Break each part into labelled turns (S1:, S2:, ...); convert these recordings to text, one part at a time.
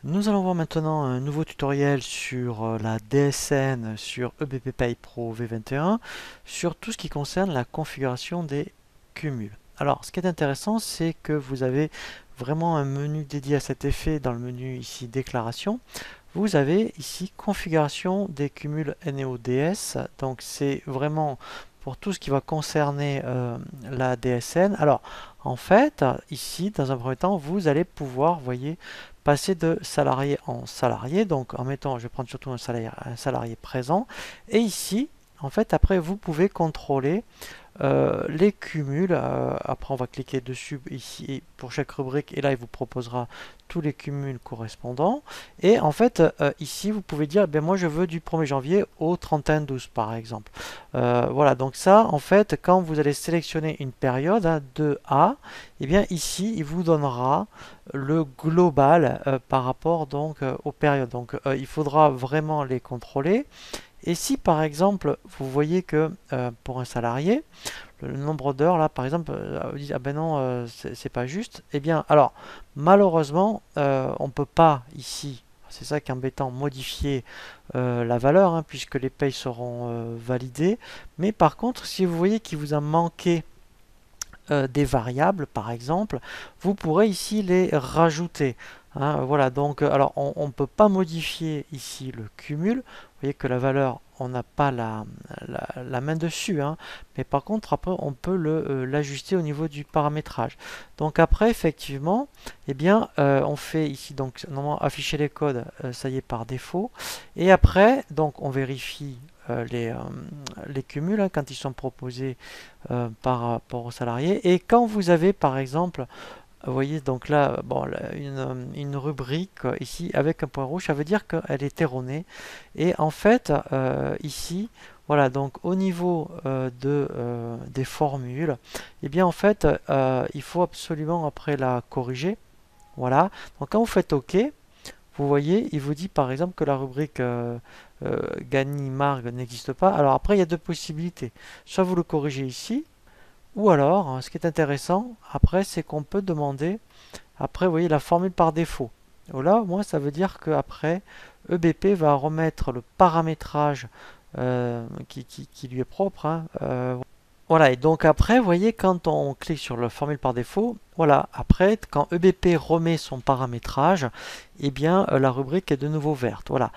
S1: Nous allons voir maintenant un nouveau tutoriel sur la DSN sur EBP Pay Pro V21 sur tout ce qui concerne la configuration des cumuls. Alors, ce qui est intéressant, c'est que vous avez vraiment un menu dédié à cet effet dans le menu ici déclaration. Vous avez ici configuration des cumuls NEO-DS, donc c'est vraiment pour tout ce qui va concerner la DSN. Alors, en fait, ici, dans un premier temps, vous allez pouvoir, voyez, passer de salarié en salarié. Donc, en mettant, je vais prendre surtout un salarié présent. Et ici, en fait, après, vous pouvez contrôler les cumuls. Après, on va cliquer dessus ici pour chaque rubrique et là, il vous proposera tous les cumuls correspondants. Et en fait, ici, vous pouvez dire, ben moi, je veux du 1er janvier au 31/12, par exemple. Voilà, donc ça, en fait, quand vous allez sélectionner une période de A, et bien ici, il vous donnera le global par rapport donc aux périodes. Donc, il faudra vraiment les contrôler. Et si par exemple vous voyez que pour un salarié, le nombre d'heures là par exemple, vous dites ah ben non c'est pas juste, eh bien alors malheureusement on ne peut pas ici, c'est ça qui est embêtant, modifier la valeur puisque les payes seront validées. Mais par contre si vous voyez qu'il vous a manqué des variables par exemple, vous pourrez ici les rajouter. Voilà, donc alors on ne peut pas modifier ici le cumul. Vous voyez que la valeur, on n'a pas la main dessus, mais par contre après on peut l'ajuster au niveau du paramétrage. Donc après effectivement, eh bien on fait ici donc normalement afficher les codes, ça y est par défaut. Et après donc on vérifie les cumuls quand ils sont proposés par rapport aux salariés. Et quand vous avez par exemple, vous voyez donc là, bon, une rubrique ici avec un point rouge, ça veut dire qu'elle est erronée. Et en fait, ici, voilà, donc au niveau des formules, et bien en fait, il faut absolument après la corriger. Voilà, donc quand vous faites OK, vous voyez, il vous dit par exemple que la rubrique Gani Marg n'existe pas. Alors après, il y a deux possibilités. Soit vous le corrigez ici, ou alors, ce qui est intéressant, après, c'est qu'on peut demander, après, vous voyez, la formule par défaut. Et là, moi, ça veut dire qu'après, EBP va remettre le paramétrage qui lui est propre. Voilà, et donc après, vous voyez, quand on clique sur la formule par défaut, voilà, après, quand EBP remet son paramétrage, eh bien, la rubrique est de nouveau verte. Voilà.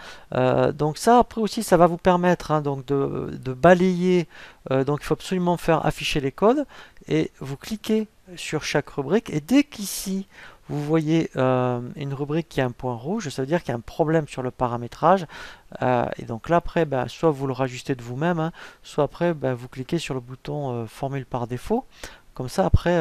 S1: Donc ça, après aussi, ça va vous permettre donc de balayer. Donc il faut absolument faire afficher les codes, et vous cliquez sur chaque rubrique, et dès qu'ici, vous voyez une rubrique qui a un point rouge, ça veut dire qu'il y a un problème sur le paramétrage. Et donc là, après, soit vous le rajustez de vous-même, soit après, vous cliquez sur le bouton formule par défaut. Comme ça, après,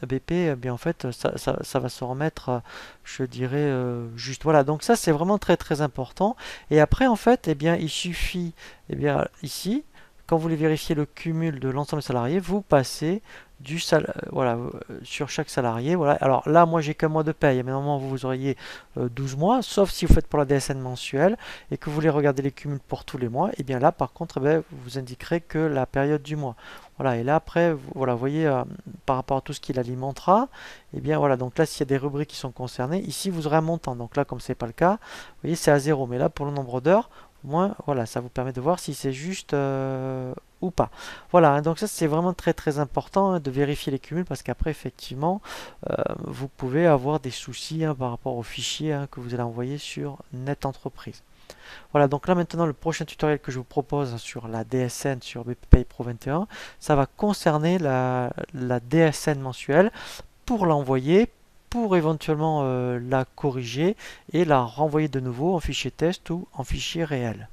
S1: BP, bien en fait, ça va se remettre, je dirais, juste. Voilà, donc ça, c'est vraiment très très important. Et après, en fait, eh bien, il suffit, eh bien, ici, quand vous voulez vérifier le cumul de l'ensemble des salariés, vous passez voilà, sur chaque salarié. Voilà. Alors là, moi, j'ai qu'un mois de paye, mais normalement, vous auriez 12 mois, sauf si vous faites pour la DSN mensuelle et que vous voulez regarder les cumuls pour tous les mois. Et bien là, par contre, vous indiquerez que la période du mois. Voilà, et là après, voilà, vous voyez, par rapport à tout ce qu'il alimentera, et bien voilà, donc là, s'il y a des rubriques qui sont concernées, ici vous aurez un montant. Donc là, comme ce n'est pas le cas, vous voyez, c'est à zéro. Mais là, pour le nombre d'heures, au moins, voilà, ça vous permet de voir si c'est juste ou pas. Voilà, donc ça, c'est vraiment très très important de vérifier les cumuls parce qu'après, effectivement, vous pouvez avoir des soucis par rapport aux fichiers que vous allez envoyer sur NetEntreprise. Voilà, donc là maintenant le prochain tutoriel que je vous propose sur la DSN sur BPay Pro 21, ça va concerner la DSN mensuelle pour l'envoyer, pour éventuellement la corriger et la renvoyer de nouveau en fichier test ou en fichier réel.